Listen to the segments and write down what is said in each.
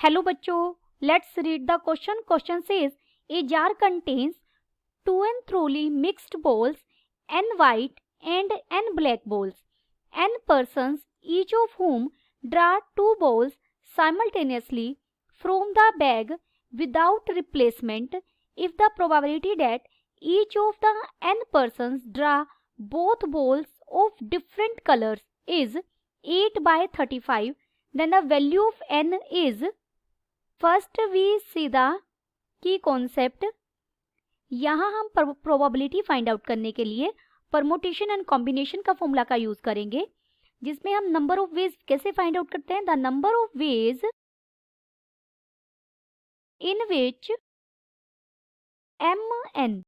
Hello बच्चों, let's read the question. Question says a jar contains 2 and thoroughly mixed balls, n white and n black balls. N persons, each of whom draw 2 balls simultaneously from the bag without replacement. If the probability that each of the n persons draw both balls of different colors is 8 by 35, then the value of n is. First we see the key concept. यहाँ हम probability find out करने के लिए permutation and combination का formula का use करेंगे, जिसमें हम नंबर ऑफ वेज कैसे फाइंड आउट करते हैं. The number of ways in which mn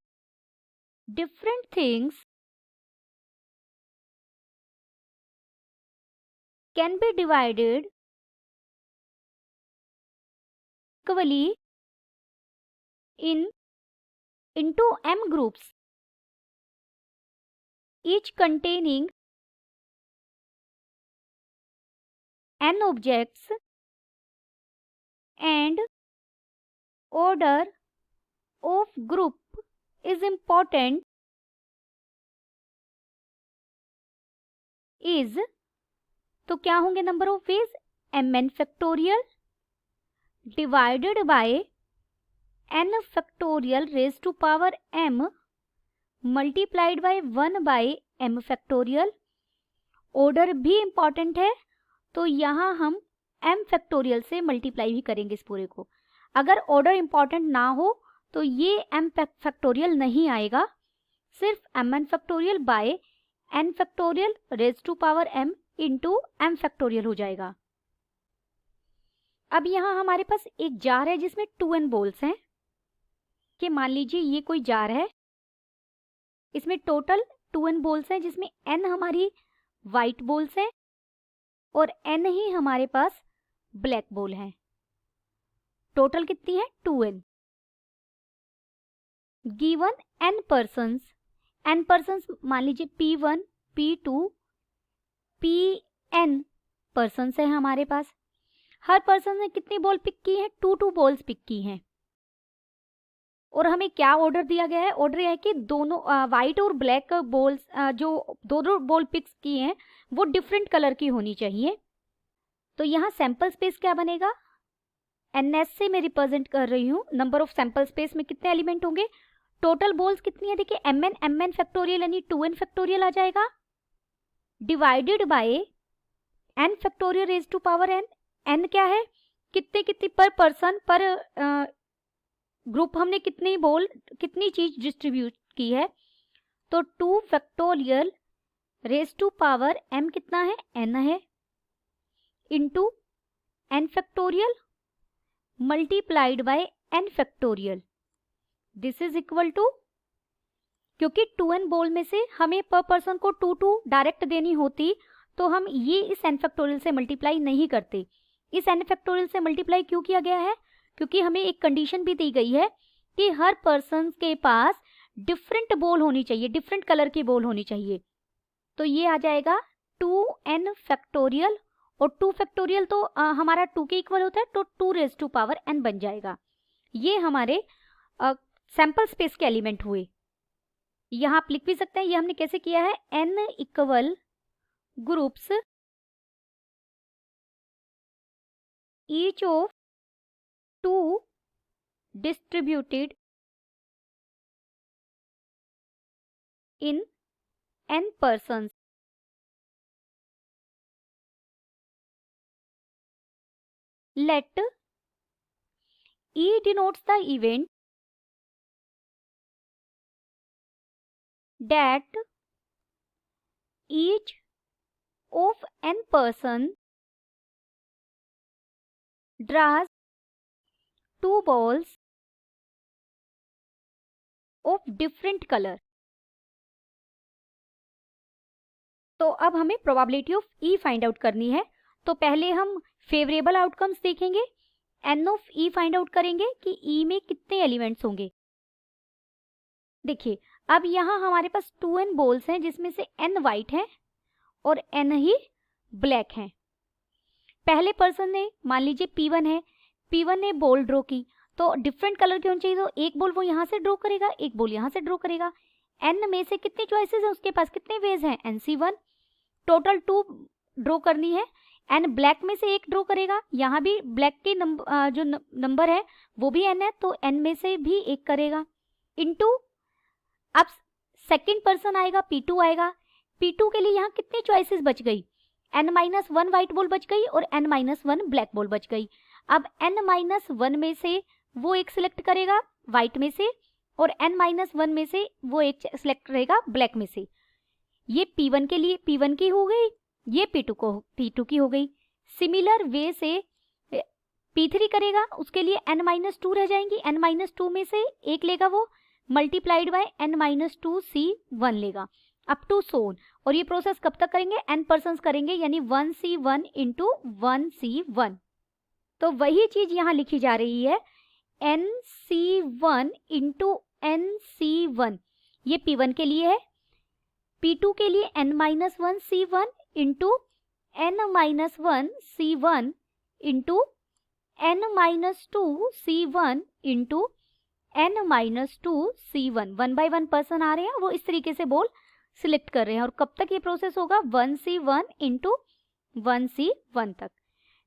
different things can be divided equally into m groups, each containing n objects, and order of group is important is. तो क्या होंगे number of ways? mn factorial divided by n factorial raise to power m multiplied by 1 by m factorial. Order भी important है, तो यहाँ हम m factorial से multiply भी करेंगे इस पूरे को. अगर ऑर्डर इंपॉर्टेंट ना हो तो ये m फैक्टोरियल नहीं आएगा, सिर्फ mn factorial by n factorial raise to power m into m factorial हो जाएगा. अब यहाँ हमारे पास एक जार है जिसमें 2n बॉल्स हैं. कि मान लीजिए ये कोई जार है, इसमें टोटल 2n बॉल्स हैं, जिसमें n हमारी वाइट बॉल्स हैं और n ही हमारे पास ब्लैक बॉल हैं. टोटल कितनी है? 2n. गिवन n पर्सन्स मान लीजिए p1 p2 pn पर्सन्स है हमारे पास. हर पर्सन ने कितनी बॉल पिक की है? 2 बॉल्स पिक की हैं. और हमें क्या ऑर्डर दिया गया है? ऑर्डर यह है कि दोनों वाइट और ब्लैक बॉल्स जो दोनों बॉल पिक्स की हैं वो डिफरेंट कलर की होनी चाहिए. तो यहाँ सैंपल स्पेस क्या बनेगा? ns से मैं रिप्रेजेंट कर रही हूँ. नंबर ऑफ सैंपल स्पेस में कितने एलिमेंट होंगे? टोटल बॉल्स कितनी है? देखिए mn फैक्टोरियल यानी 2n फैक्टोरियल आ जाएगा, divided by n factorial raise to power n. n क्या है? कितनी पर पर्सन पर ग्रुप हमने कितनी बॉल कितनी चीज डिस्ट्रीब्यूट की है. तो 2 factorial raise to power m कितना है? n है, into n factorial multiplied by n factorial. This is equal to, क्योंकि 2n बॉल में से हमें पर पर्सन को 2 डायरेक्ट देनी होती, तो हम ये इस n फैक्टोरियल से मल्टीप्लाई नहीं करते. इस n फैक्टोरियल से मल्टीप्लाई क्यों किया गया है? क्योंकि हमें एक कंडीशन भी दी गई है कि हर पर्सन के पास डिफरेंट बॉल होनी चाहिए, डिफरेंट कलर की बॉल होनी चाहिए. तो ये आ जाएगा 2n फैक्टोरियल, और 2 फैक्टोरियल तो हमारा 2 के इक्वल होता है, तो 2 रेज टू पावर n बन जाएगा. ये हमारे सैंपल स्पेस के एलिमेंट हुए. यहाँ आप लिख भी सकते हैं, ये हमने कैसे किया है? n equal groups each of 2 distributed in n persons. Let E denotes the event that each of n person draws 2 balls of different color. तो अब हमें probability of E find out करनी है. तो पहले हम फेवरेबल आउटकम्स देखेंगे, n of E find out करेंगे कि E में कितने एलिमेंट्स होंगे. देखिए अब यहाँ हमारे पास 2n बॉल्स हैं, जिसमें से n वाइट हैं और n ही ब्लैक हैं. पहले पर्सन ने मान लीजिए P1 है, P1 ने बॉल ड्रॉ की, तो डिफरेंट कलर की होनी चाहिए, तो एक बॉल वो यहाँ से ड्रॉ करेगा, एक बॉल यहाँ से ड्रॉ करेगा। n में से कितनी चॉइसेस है उसके पास, कितने वेज हैं, NC1, टोटल 2 ड्रॉ करनी है। n ब्लैक में से एक ड्रॉ करेगा, यहाँ भी ब्लैक के जो नंबर है वो भी n है, तो n में से भी एक करेगा, इनटू अब सेकेंड पर्सन आएगा, P2 आएगा। P2 के लिए यहाँ कितनी चॉइसेस बच गई, n-1 व्हाइट बॉल बच गई और n-1 ब्लैक बॉल बच गई। अब n-1 में से वो एक सिलेक्ट करेगा व्हाइट में से, और n-1 में से वो एक सिलेक्ट करेगा ब्लैक में से। ये P1 के लिए P1 की हो गई, ये P2 की हो गई। सिमिलर वे से P3 करेगा, उसके लिए n-2 रह जाएंगी, n-2 में से एक लेगा वो, मल्टीप्लाइड बाय n-2 C1 लेगा, अप टू सोन। और ये प्रोसेस कब तक करेंगे, n पर्सन्स करेंगे, यानी 1C1 इंटू 1C1। तो वही चीज यहाँ लिखी जा रही है, NC1 इंटू NC1, ये P1 के लिए है। P2 के लिए n-1 C1 into n-1 C1 into n-2 C1 into n-2 C1। 1 by 1 person आ रहे हैं, वो इस तरीके से बॉल सिलेक्ट कर रहे हैं। और कब तक ये प्रोसेस होगा, 1C1 इंटू 1C1 तक।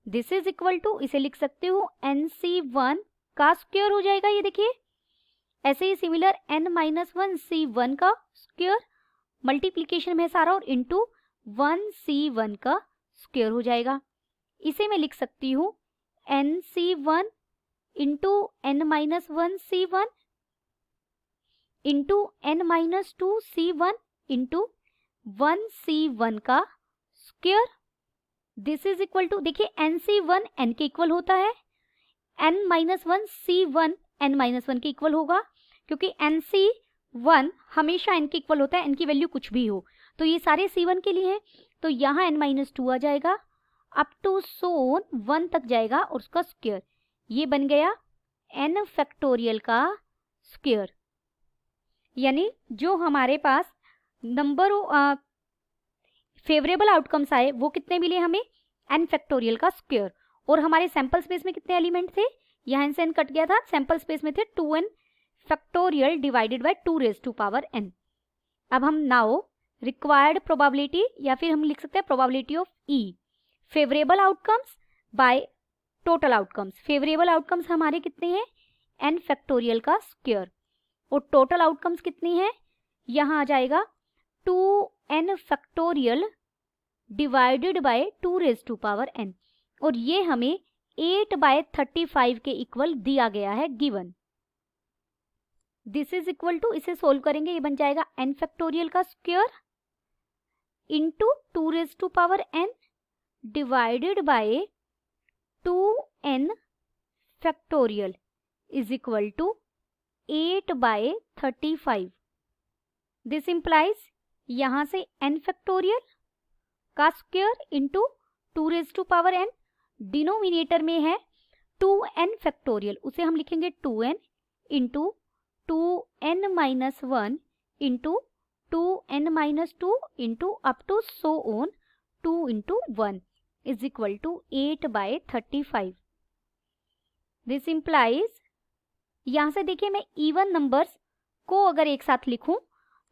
दिस इज इक्वल टू, इसे लिख सकते हो NC1 का स्क्वायर हो जाएगा, ये देखिए। ऐसे ही सिमिलर n-1 C1 का स्क्वायर, मल्टीप्लीकेशन में सारा, और इंटू 1C1 का स्क्वायर हो जाएगा। इसे मैं लिख सकती हूँ NC1 into n-1 C1 into n-2 C1 into 1C1 का square. This is equal to, देखिए NC1 n के इक्वल होता है, n-1 C1 n-1 के इक्वल होगा, क्योंकि NC1 हमेशा n के इक्वल होता है, n की वैल्यू कुछ भी हो। तो ये सारे C1 के लिए हैं, तो यहाँ n-2 आ जाएगा, अप टू सोन 1 तक जाएगा और उसका स्क्वायर। ये बन गया n फैक्टोरियल का स्क्वायर। यानी जो हमारे पास नंबर फेवरेबल आउटकम्स आए वो कितने मिले हमें, n फैक्टोरियल का स्क्वायर। और हमारे सैंपल स्पेस में कितने एलिमेंट थे, यहाँ से n कट गया था, सैंपल स्पेस में थे 2n factorial divided by 2 raise to power n। अब हम नाउ रिक्वायर्ड प्रोबेबिलिटी, या फिर हम लिख सकते हैं probability of E, favourable outcomes by total outcomes. Favourable outcomes हमारे कितने हैं, n फैक्टोरियल का स्क्वायर, और टोटल आउटकम्स कितनी है, यहाँ आ जाएगा 2n factorial divided by 2 raise to power n। और ये हमें 8/35 के इक्वल दिया गया है, given. This is equal to, इसे सोल्व करेंगे, ये बन जाएगा n फैक्टोरियल का square into 2 raise to power n divided by 2n factorial is equal to 8/35। This implies, यहाँ से n फैक्टोरियल का square into 2 raise to power n, denominator में है 2n फैक्टोरियल, उसे हम लिखेंगे 2n into 2n-1 into 2n-2 into up to so on 2 into 1 is equal to 8/35। This implies, यहाँ से देखिए मैं इवन नंबर्स को अगर एक साथ लिखूं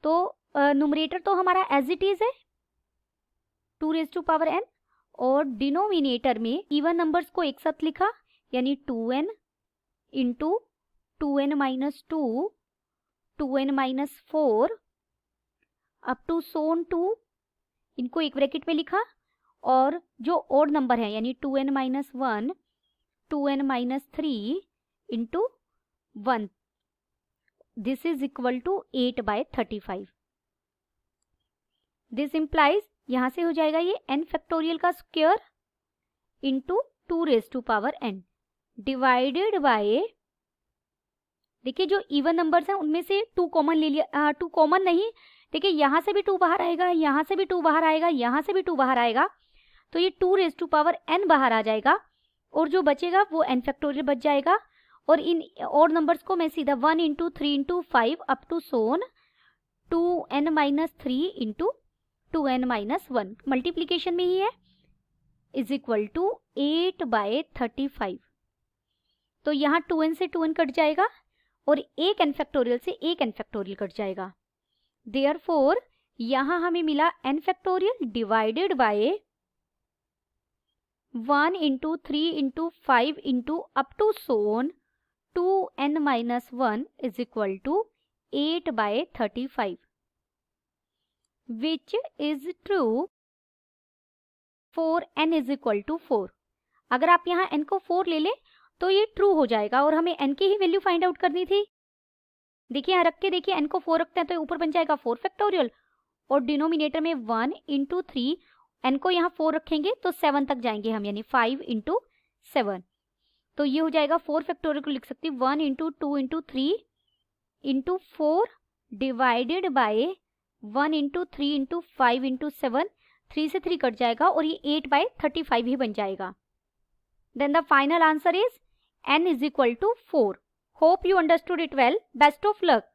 तो न्यूमरेटर तो हमारा एज इट इज है 2 रेज़ टू पावर n, और डिनोमिनेटर में इवन नंबर्स को एक साथ लिखा, यानी 2n into 2n-2 2n-4 up to सोन 2, इनको एक ब्रैकेट में लिखा। और जो ओड नंबर है यानी 2n-1 2n-3 into 1, this is equal to 8/35। This implies, यहाँ से हो जाएगा ये n फैक्टोरियल का square into 2 raise to power n divided by, देखिए जो इवन नंबर्स हैं उनमें से 2 कॉमन ले लिया, 2 कॉमन नहीं, देखिए यहाँ से भी 2 बाहर आएगा, यहाँ से भी 2 बाहर आएगा, यहाँ से भी 2 बाहर आएगा, तो ये 2 रेज़ टू पावर n बाहर आ जाएगा, और जो बचेगा वो n फैक्टोरियल बच जाएगा। और इन और नंबर्स को मैं सीधा 1 into 3 into 5 up to so on 2n-3 into 2n-1 multiplication में ही है, इज इक्वल टू 8/35। तो यहाँ 2n से 2n कट जाएगा और एक n फैक्टोरियल से एक n फैक्टोरियल कट जाएगा। देयरफॉर यहाँ हमें मिला n factorial divided by 1 into 3 into 5 into up to so on 2n minus 1 is equal to 8/35 which is true for n is equal to 4। अगर आप यहाँ n को 4 ले लें तो ये ट्रू हो जाएगा और हमें n की ही वैल्यू फाइंड आउट करनी थी। देखिए यहाँ रख के देखिए, n को 4 रखते हैं तो ऊपर बन जाएगा 4 फैक्टोरियल और डिनोमिनेटर में 1 इंटू 3, n को यहाँ 4 रखेंगे तो 7 तक जाएंगे हम, यानी 5 इंटू 7। तो ये हो जाएगा 4 फैक्टोरियल को लिख सकती 1 into 2 into 3 into 4 divided by 1 into 3 into 5 into 7, 3 से 3 कट जाएगा और ये 8/35 ही बन जाएगा। Then the final answer is n is equal to 4. Hope you understood it well. Best of luck.